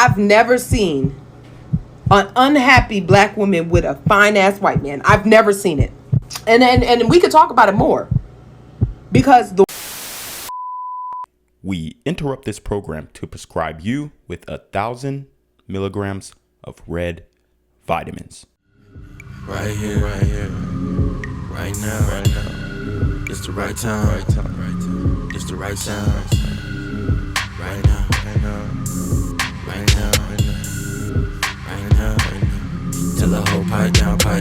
I've never seen an unhappy black woman with a fine ass white man. I've never seen it. And we could talk about it more. Because we interrupt this program to prescribe you with 1,000 milligrams of red vitamins. Right here, right now. It's the right time, It's the right sound. Right now. Tell the whole pipe down. Tell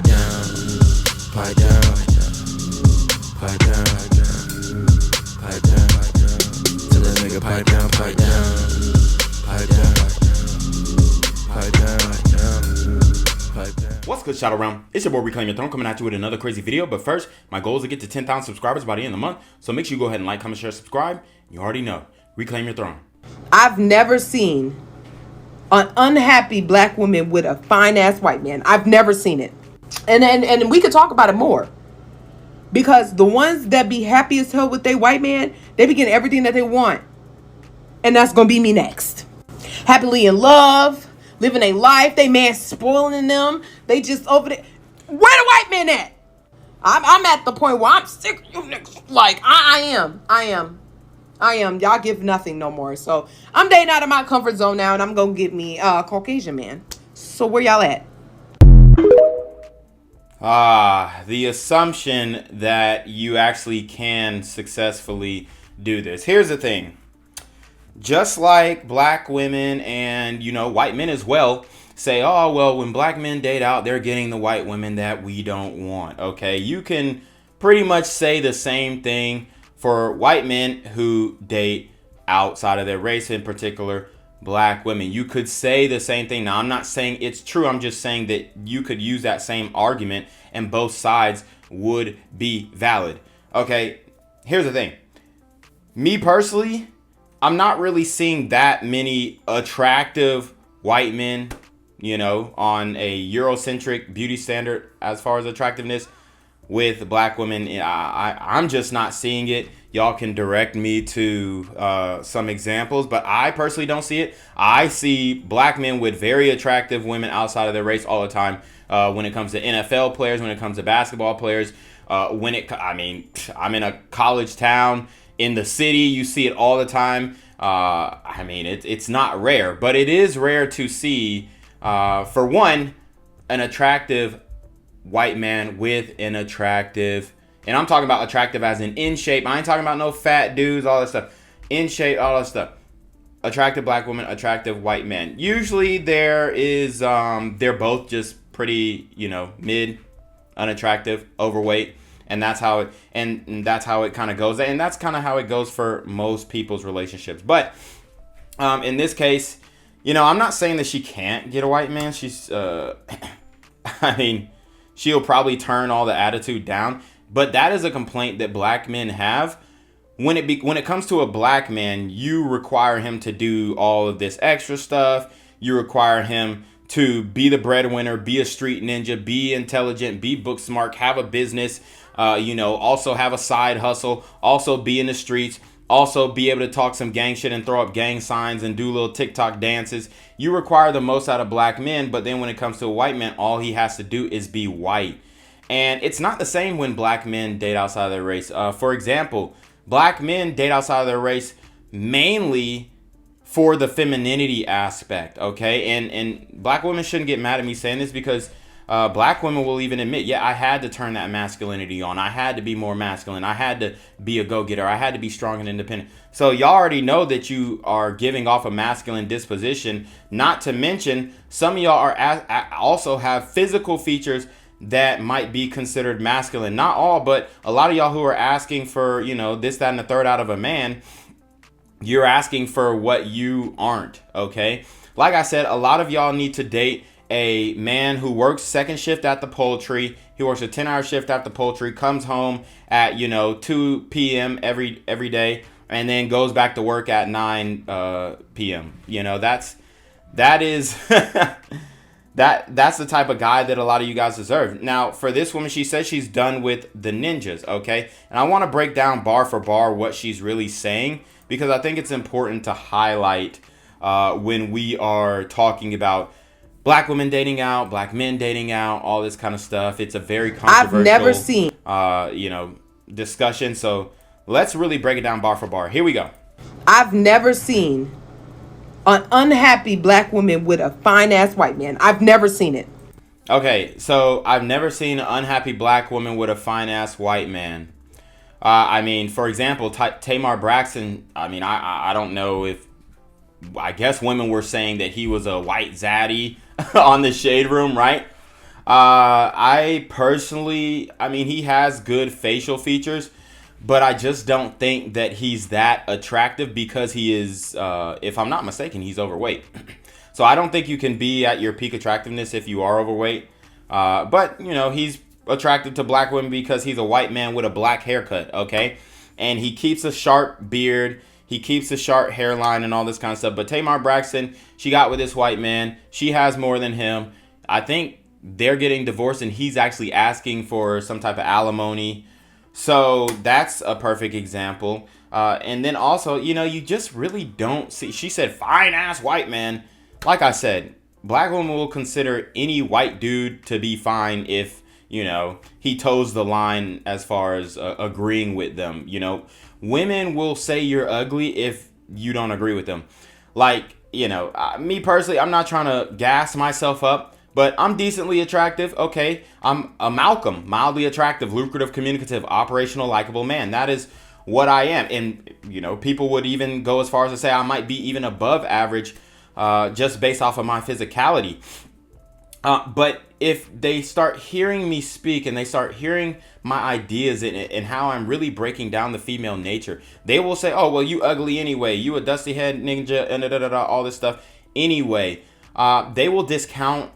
the nigga pipe down. What's good, Shadow Realm? It's your boy Reclaim Your Throne coming at you with another crazy video. But first, my goal is to get to 10,000 subscribers by the end of the month. So make sure you go ahead and like, comment, share, subscribe. You already know. Reclaim your throne. I've never seen an unhappy black woman with a fine ass white man. I've never seen it. And we could talk about it more. Because the ones that be happy as hell with their white man, they be getting everything that they want. And that's going to be me next. Happily in love, living a life, they man spoiling them. They just over there. Where the white man at? I'm at the point where I'm sick of you niggas. Like, I am. Y'all give nothing no more. So I'm dating out of my comfort zone now, and I'm going to get me a Caucasian man. So where y'all at? The assumption that you actually can successfully do this. Here's the thing. Just like black women and, white men as well say, oh, well, when black men date out, they're getting the white women that we don't want. Okay, you can pretty much say the same thing for white men who date outside of their race, in particular black women. You could say the same thing. Now, I'm not saying it's true. I'm just saying that you could use that same argument and both sides would be valid. Okay, here's the thing. Me personally, I'm not really seeing that many attractive white men, on a Eurocentric beauty standard as far as attractiveness with black women. I'm just not seeing it. Y'all can direct me to some examples, but I personally don't see it. I see black men with very attractive women outside of their race all the time. When it comes to NFL players, when it comes to basketball players, I'm in a college town in the city. You see it all the time. It's not rare, but it is rare to see, for one, an attractive white man with an attractive, and I'm talking about attractive as in shape. I ain't talking about no fat dudes, all that stuff. In shape, all that stuff. Attractive black woman, attractive white man. Usually there is, they're both just pretty, mid, unattractive, overweight. And that's how it, and that's how it kind of goes. And that's kind of how it goes for most people's relationships. But in this case, I'm not saying that she can't get a white man. She's, she'll probably turn all the attitude down. But that is a complaint that black men have. When it comes to a black man, you require him to do all of this extra stuff. You require him to be the breadwinner, be a street ninja, be intelligent, be book smart, have a business, also have a side hustle, also be in the streets, also be able to talk some gang shit and throw up gang signs and do little TikTok dances. You require the most out of black men, but then when it comes to a white man, all he has to do is be white. And it's not the same when black men date outside of their race. For example, black men date outside of their race mainly for the femininity aspect, okay? And black women shouldn't get mad at me saying this because black women will even admit, yeah, I had to turn that masculinity on. I had to be more masculine. I had to be a go-getter. I had to be strong and independent. So y'all already know that you are giving off a masculine disposition. Not to mention, some of y'all are also have physical features that might be considered masculine. Not all, but a lot of y'all who are asking for, this, that, and the third out of a man, you're asking for what you aren't, okay? Like I said, a lot of y'all need to date a man who works second shift at the poultry. He works a 10-hour shift at the poultry, comes home at, 2 p.m. every day, and then goes back to work at 9 p.m. That is that's the type of guy that a lot of you guys deserve. Now, for this woman, she says she's done with the ninjas, okay? And I want to break down bar for bar what she's really saying, because I think it's important to highlight when we are talking about black women dating out, black men dating out, all this kind of stuff. It's a very I've never controversial, seen. discussion. So let's really break it down bar for bar. Here we go. I've never seen an unhappy black woman with a fine ass white man. I've never seen it. Okay, so I've never seen an unhappy black woman with a fine ass white man. For example, Tamar Braxton. I don't know if. I guess women were saying that he was a white zaddy on the Shade Room, right? I personally, he has good facial features, but I just don't think that he's that attractive because he is, if I'm not mistaken, he's overweight. So I don't think you can be at your peak attractiveness if you are overweight. But he's attractive to black women because he's a white man with a black haircut, okay? And he keeps a sharp beard. He keeps a sharp hairline and all this kind of stuff. But Tamar Braxton, she got with this white man. She has more than him. I think they're getting divorced and he's actually asking for some type of alimony. So that's a perfect example. And then also, you just really don't see. She said, fine ass white man. Like I said, black women will consider any white dude to be fine if, he toes the line as far as agreeing with them. Women will say you're ugly if you don't agree with them. Like, me personally, I'm not trying to gas myself up, but I'm decently attractive. Okay. I'm a Malcolm, mildly attractive, lucrative, communicative, operational, likable man. That is what I am. And, people would even go as far as to say I might be even above average just based off of my physicality. But if they start hearing me speak and they start hearing my ideas and how I'm really breaking down the female nature, they will say, oh, well, you ugly anyway. You a dusty head ninja and all this stuff. Anyway, they will discount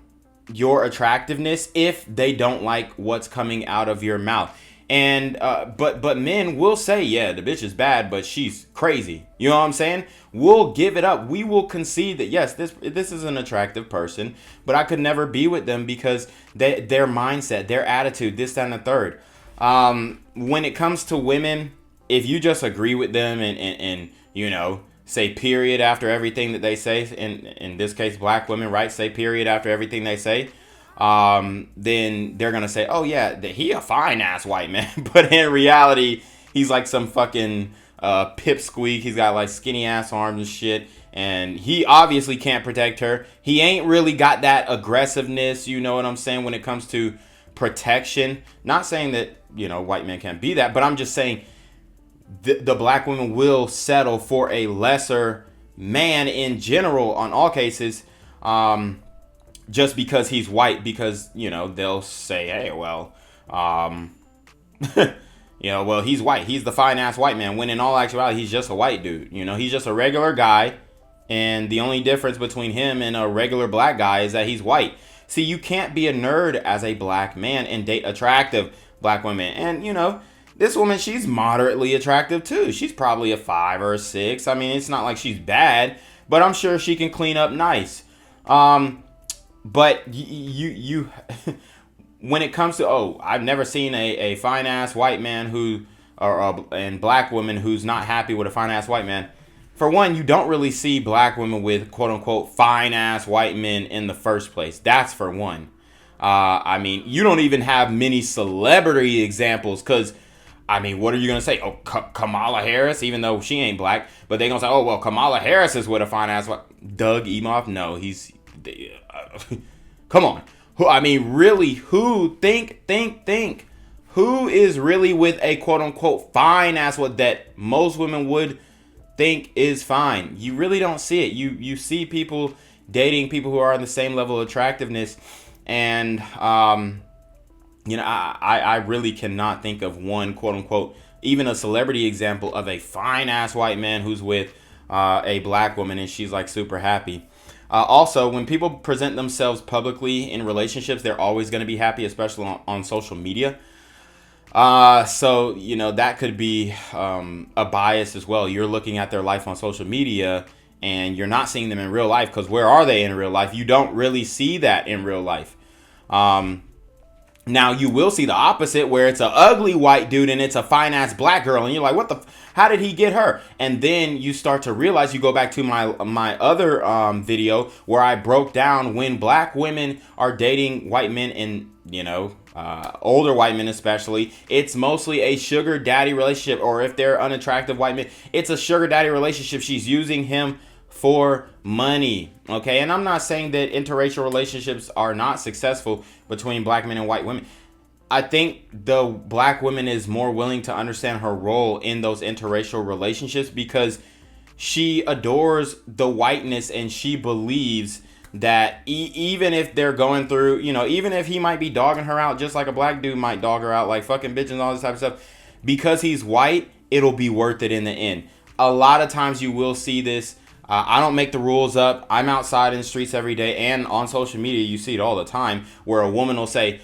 your attractiveness if they don't like what's coming out of your mouth. And but men will say, yeah, the bitch is bad, but she's crazy. You know what I'm saying? We'll give it up. We will concede that, yes, this is an attractive person, but I could never be with them because their mindset, their attitude, this, that, and the third. When it comes to women, if you just agree with them and say period after everything that they say, in this case, black women, right? Say period after everything they say. Then they're gonna say, oh yeah, he a fine ass white man, but in reality, he's like some fucking pipsqueak. He's got like skinny ass arms and shit, and he obviously can't protect her. He ain't really got that aggressiveness, you know what I'm saying, when it comes to protection. Not saying that white men can't be that, but I'm just saying the black women will settle for a lesser man in general on all cases. Just because he's white, because, they'll say, hey, well, well, he's white. He's the fine ass white man. When in all actuality, he's just a white dude. He's just a regular guy. And the only difference between him and a regular black guy is that he's white. See, you can't be a nerd as a black man and date attractive black women. And, this woman, she's moderately attractive too. She's probably a 5 or a 6. It's not like she's bad, but I'm sure she can clean up nice. But you when it comes to, I've never seen a fine ass white man and black woman who's not happy with a fine ass white man. For one, you don't really see black women with quote unquote fine ass white men in the first place. That's for one. You don't even have many celebrity examples because, what are you going to say? Oh, Kamala Harris, even though she ain't black, but they going to say, oh, well, Kamala Harris is with a fine ass white. Doug Emhoff? No, he's... come on. Really, who think who is really with a quote unquote fine ass what that most women would think is fine? You really don't see it. You see people dating people who are on the same level of attractiveness, and I really cannot think of one quote unquote even a celebrity example of a fine ass white man who's with a black woman and she's like super happy. Also, when people present themselves publicly in relationships, they're always going to be happy, especially on social media. So, that could be a bias as well. You're looking at their life on social media and you're not seeing them in real life, because where are they in real life? You don't really see that in real life. Now you will see the opposite where it's an ugly white dude and it's a fine ass black girl, and you're like, what the? How did he get her? And then you start to realize, you go back to my other video where I broke down when black women are dating white men, and older white men especially, it's mostly a sugar daddy relationship, or if they're unattractive white men, it's a sugar daddy relationship. She's using him for money. Okay, and I'm not saying that interracial relationships are not successful between black men and white women. I think the black woman is more willing to understand her role in those interracial relationships because she adores the whiteness, and she believes that even if they're going through, even if he might be dogging her out just like a black dude might dog her out, like fucking bitches and all this type of stuff, because he's white, it'll be worth it in the end. A lot of times you will see this. I don't make the rules up. I'm outside in the streets every day, and on social media you see it all the time where a woman will say,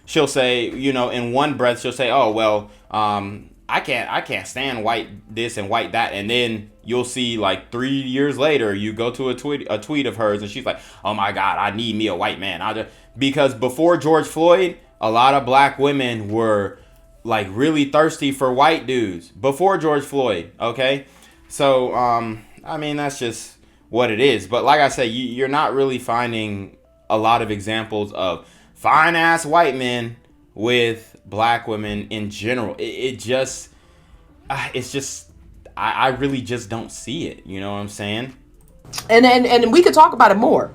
she'll say, in one breath she'll say, oh well, I can't stand white this and white that, and then you'll see like 3 years later you go to a tweet of hers and she's like, oh my god, I need me a white man. Because before George Floyd, a lot of black women were like really thirsty for white dudes before George Floyd. Okay. So, that's just what it is. But like I said, you're not really finding a lot of examples of fine ass white men with black women in general. It's just, I really just don't see it. You know what I'm saying? And we could talk about it more.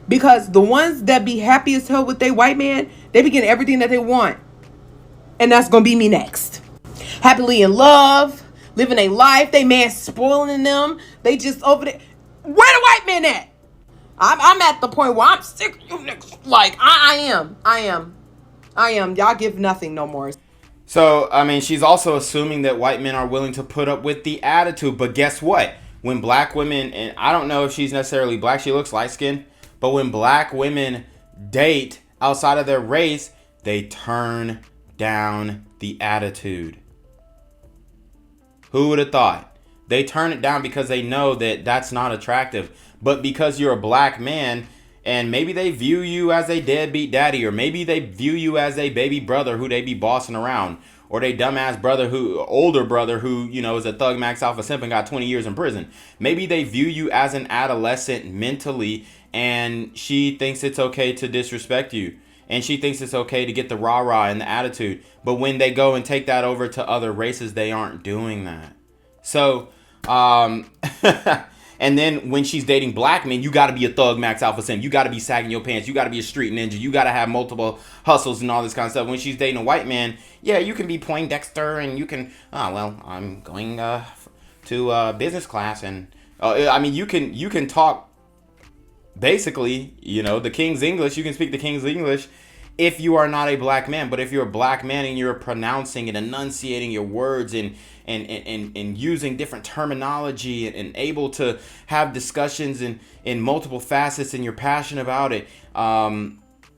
Because the ones that be happy as hell with their white man, they be getting everything that they want. And that's going to be me next. Happily in love. Living a life, they man spoiling them. They just over there. Where the white man at? I'm at the point where I'm sick of you niggas. Like I am. Y'all give nothing no more. So she's also assuming that white men are willing to put up with the attitude. But guess what? When black women, and I don't know if she's necessarily black, she looks light skinned. But when black women date outside of their race, they turn down the attitude. Who would have thought? They turn it down because they know that that's not attractive. But because you're a black man, and maybe they view you as a deadbeat daddy, or maybe they view you as a baby brother who they be bossing around, or they dumbass older brother who, is a thug max alpha simp and got 20 years in prison. Maybe they view you as an adolescent mentally, and she thinks it's okay to disrespect you. And she thinks it's okay to get the rah-rah and the attitude. But when they go and take that over to other races, they aren't doing that. So, and then when she's dating black men, you got to be a thug max alpha simp. You got to be sagging your pants. You got to be a street ninja. You got to have multiple hustles and all this kind of stuff. When she's dating a white man, yeah, you can be Poindexter and you can, I'm going to business class. And, you can talk. Basically, the King's English, you can speak the King's English if you are not a black man. But if you're a black man and you're pronouncing and enunciating your words and using different terminology and able to have discussions in multiple facets and you're passionate about it,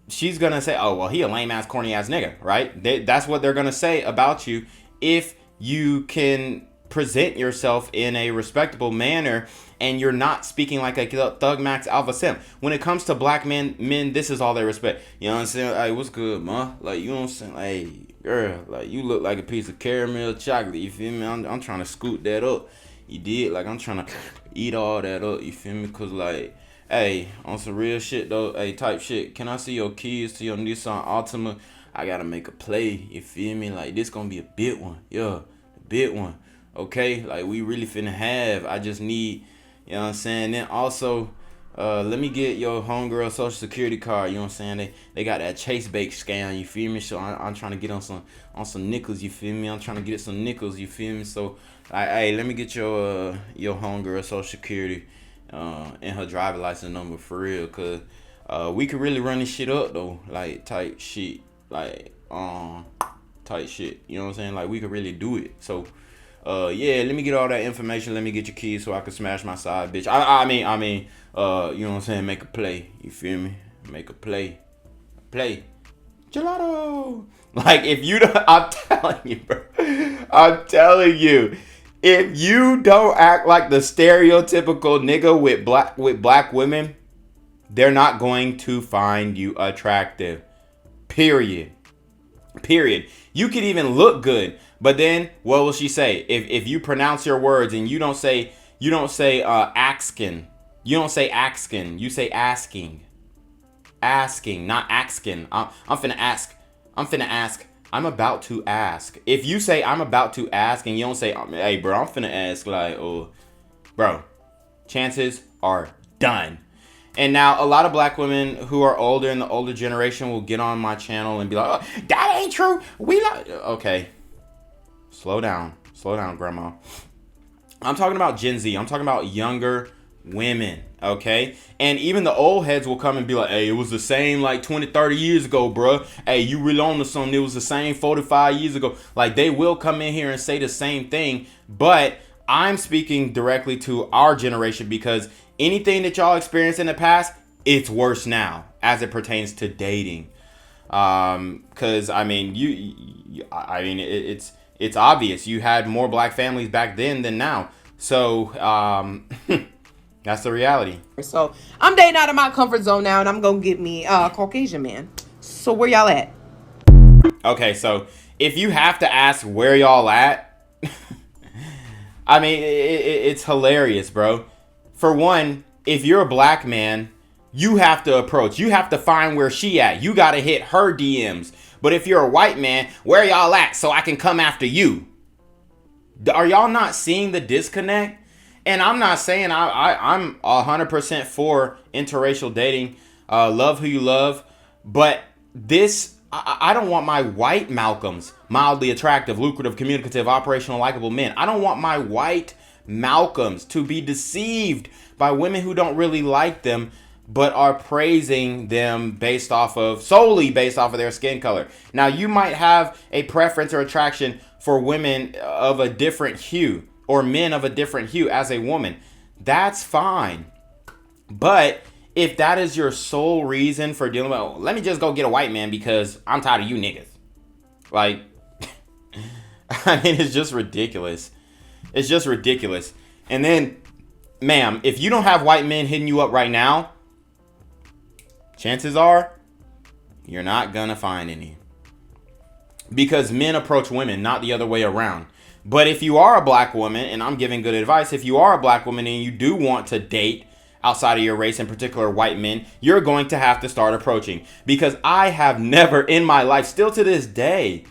she's going to say, oh, well, he a lame ass, corny ass nigga, right? That's what they're going to say about you if you can present yourself in a respectable manner and you're not speaking like a thug max alpha simp. When it comes to black men, this is all they respect. You know what I'm saying? Hey, what's good, ma? Like, you know what I'm saying? Hey, girl, like, you look like a piece of caramel chocolate. You feel me? I'm trying to scoop that up. You did? Like, I'm trying to eat all that up. You feel me? Because, like, hey, on some real shit, though, hey, type shit, can I see your keys to your Nissan Altima? I got to make a play. You feel me? Like, this going to be a big one. Yeah, a big one. Okay? Like, we really finna have. I just need... You know what I'm saying? Then also, let me get your homegirl social security card. You know what I'm saying? They got that Chase Bake scam. You feel me? So I'm trying to get on some nickels. You feel me? I'm trying to get some nickels. You feel me? So, hey, let me get your homegirl social security and her driver license number for real. Cause we could really run this shit up though. Like type shit. Like type shit. You know what I'm saying? Like we could really do it. So. Yeah, let me get all that information. Let me get your keys so I can smash my side bitch. I mean, you know what I'm saying? Make a play. You feel me? Make a play. Play. Gelato. Like, if you don't, I'm telling you, bro. I'm telling you. If you don't act like the stereotypical nigga with black women, they're not going to find you attractive. Period. Period. You could even look good, but then what will she say? If you pronounce your words and you don't say axkin. You don't say axkin. You say asking. Asking, not axkin. I'm finna ask. I'm finna ask. I'm about to ask. If you say I'm about to ask and you don't say, hey bro, I'm finna ask, like, oh, bro, chances are done. And now a lot of black women who are older in the older generation will get on my channel and be like, oh, that ain't true. We like, okay, slow down, grandma. I'm talking about Gen Z. I'm talking about younger women, okay? And even the old heads will come and be like, hey, it was the same like 20, 30 years ago, bruh. Hey, you really on to something. It was the same 45 years ago. Like, they will come in here and say the same thing, but I'm speaking directly to our generation because anything that y'all experienced in the past, it's worse now as it pertains to dating. Because I mean, it's obvious you had more black families back then than now. So that's the reality. So I'm dating out of my comfort zone now, and I'm gonna get me a Caucasian man. So where y'all at? Okay, so if you have to ask where y'all at, I mean, it's hilarious, bro. For one, if you're a black man, you have to approach. You have to find where she at. You got to hit her DMs. But if you're a white man, where y'all at so I can come after you? Are y'all not seeing the disconnect? And I'm not saying I'm 100% for interracial dating. Love who you love. But this, I don't want my white Malcolms, mildly attractive, lucrative, communicative, operational, likable men. I don't want my white Malcolms to be deceived by women who don't really like them, but are praising them solely based off of their skin color. Now, you might have a preference or attraction for women of a different hue or men of a different hue as a woman. That's fine. But if that is your sole reason for dealing with, oh, let me just go get a white man because I'm tired of you niggas. Like, I mean, it's just ridiculous. It's just ridiculous. And then, ma'am, if you don't have white men hitting you up right now, chances are you're not gonna find any. Because men approach women, not the other way around. But if you are a black woman, and I'm giving good advice, if you are a black woman and you do want to date outside of your race, in particular white men, you're going to have to start approaching. Because I have never in my life, still to this day,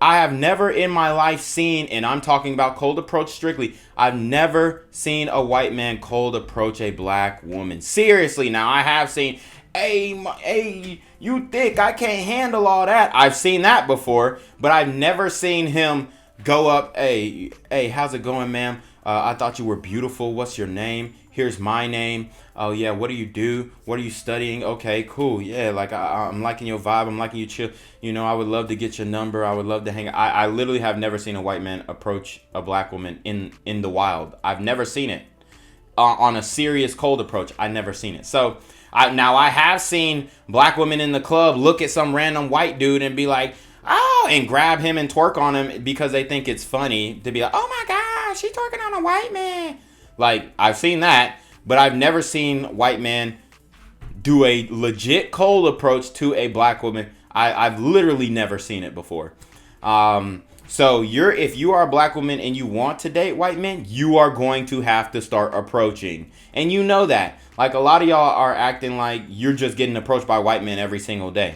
I have never in my life seen, and I'm talking about cold approach strictly, I've never seen a white man cold approach a black woman. Seriously, now I have seen, hey, you thick, I can't handle all that. I've seen that before, but I've never seen him go up, hey, how's it going, ma'am? I thought you were beautiful. What's your name? Here's my name. Oh yeah, what do you do? What are you studying? Okay, cool. Yeah, like I'm liking your vibe. I'm liking you chill. You know, I would love to get your number. I would love to hang. I literally have never seen a white man approach a black woman in the wild. I've never seen it on a serious cold approach. I've never seen it. So I have seen black women in the club look at some random white dude and be like, oh, and grab him and twerk on him because they think it's funny to be like, oh my God, she's twerking on a white man. Like, I've seen that, but I've never seen white men do a legit cold approach to a black woman. I've literally never seen it before. So if you are a black woman and you want to date white men, you are going to have to start approaching. And you know that. Like, a lot of y'all are acting like you're just getting approached by white men every single day.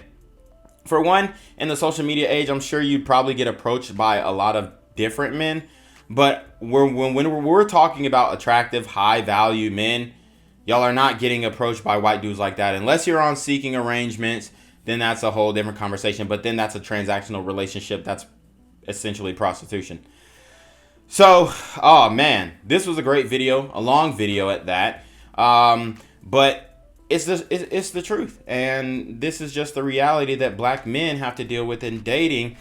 For one, in the social media age, I'm sure you'd probably get approached by a lot of different men. But when we're talking about attractive, high-value men, y'all are not getting approached by white dudes like that. Unless you're on seeking arrangements, then that's a whole different conversation. But then that's a transactional relationship. That's essentially prostitution. So, oh man, this was a great video, a long video at that. But it's the truth, and this is just the reality that black men have to deal with in dating.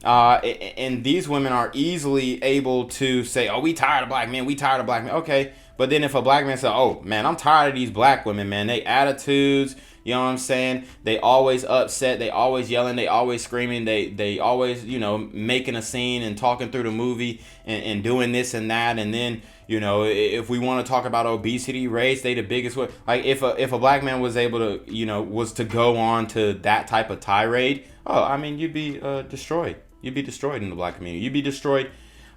And these women are easily able to say, oh, we tired of black men. We tired of black men. Okay, But then if a black man says, oh man, I'm tired of these black women, man, they attitudes, you know what I'm saying? They always upset, they always yelling, they always screaming, they always, you know, making a scene and talking through the movie and doing this and that. And then, you know, if we want to talk about obesity rates, they the biggest one. Like if a black man was able to, you know, was to go on to that type of tirade, oh, I mean, you'd be destroyed. You'd be destroyed in the black community. You'd be destroyed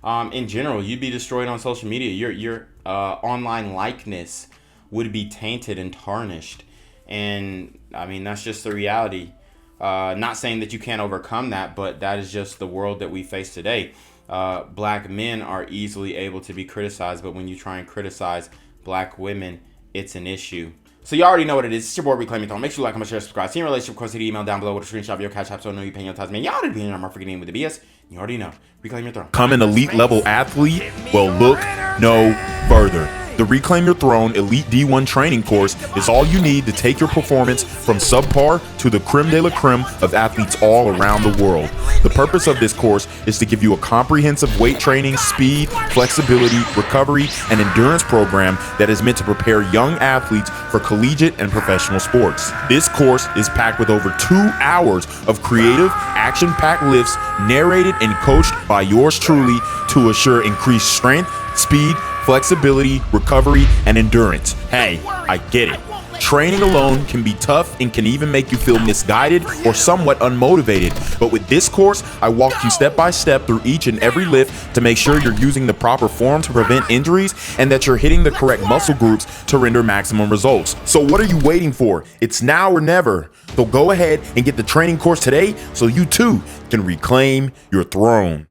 in general. You'd be destroyed on social media. Your online likeness would be tainted and tarnished. And I mean, that's just the reality. Not saying that you can't overcome that, but that is just the world that we face today. Black men are easily able to be criticized, but when you try and criticize black women, it's an issue. So you already know what it is. It's your boy Reclaim Your Throne. Make sure you like, comment, share, subscribe. See your relationship, of course, the email down below with a screenshot of your cash app so I know you're paying your tithes. Man, y'all already be in our freaking with the BS. You already know. Reclaim Your Throne. Become an elite level athlete? Well, look no further. The Reclaim Your Throne Elite D1 training course is all you need to take your performance from subpar to the creme de la creme of athletes all around the world. The purpose of this course is to give you a comprehensive weight training, speed, flexibility, recovery, and endurance program that is meant to prepare young athletes for collegiate and professional sports. This course is packed with over 2 hours of creative, action-packed lifts narrated and coached by yours truly to assure increased strength, speed, flexibility, recovery, and endurance. Hey, I get it. Training alone can be tough and can even make you feel misguided or somewhat unmotivated. But with this course, I walk you step by step through each and every lift to make sure you're using the proper form to prevent injuries and that you're hitting the correct muscle groups to render maximum results. So what are you waiting for? It's now or never. So go ahead and get the training course today so you too can reclaim your throne.